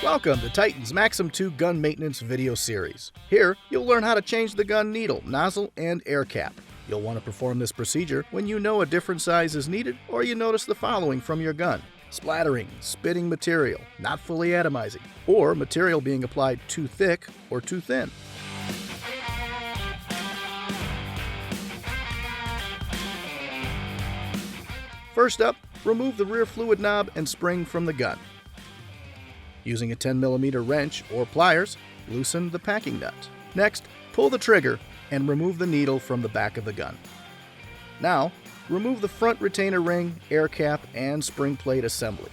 Welcome to Titan's Maxum 2 gun maintenance video series. Here, you'll learn how to change the gun needle, nozzle, and air cap. You'll want to perform this procedure when you know a different size is needed or you notice the following from your gun: splattering, spitting material, not fully atomizing, or material being applied too thick or too thin. First up, remove the rear fluid knob and spring from the gun. Using a 10mm wrench or pliers, loosen the packing nut. Next, pull the trigger and remove the needle from the back of the gun. Now, remove the front retainer ring, air cap, and spring plate assembly.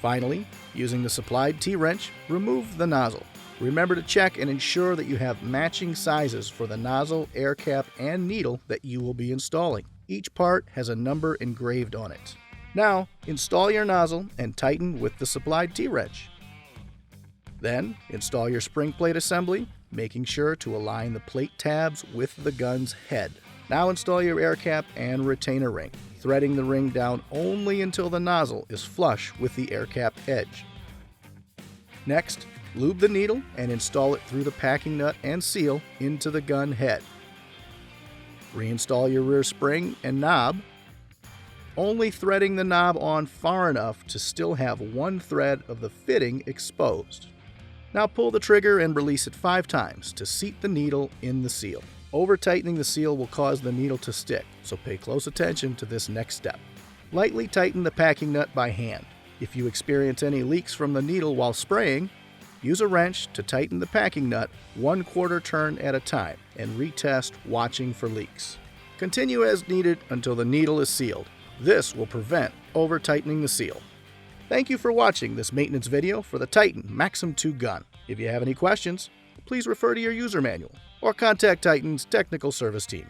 Finally, using the supplied T-wrench, remove the nozzle. Remember to check and ensure that you have matching sizes for the nozzle, air cap, and needle that you will be installing. Each part has a number engraved on it. Now, install your nozzle and tighten with the supplied T-wrench. Then, install your spring plate assembly, making sure to align the plate tabs with the gun's head. Now install your air cap and retainer ring, threading the ring down only until the nozzle is flush with the air cap edge. Next, lube the needle and install it through the packing nut and seal into the gun head. Reinstall your rear spring and knob, only threading the knob on far enough to still have one thread of the fitting exposed. Now pull the trigger and release it 5 times to seat the needle in the seal. Over-tightening the seal will cause the needle to stick, so pay close attention to this next step. Lightly tighten the packing nut by hand. If you experience any leaks from the needle while spraying, use a wrench to tighten the packing nut 1/4 turn at a time and retest watching for leaks. Continue as needed until the needle is sealed. This will prevent over-tightening the seal. Thank you for watching this maintenance video for the Titan Maxum 2 gun. If you have any questions, please refer to your user manual or contact Titan's technical service team.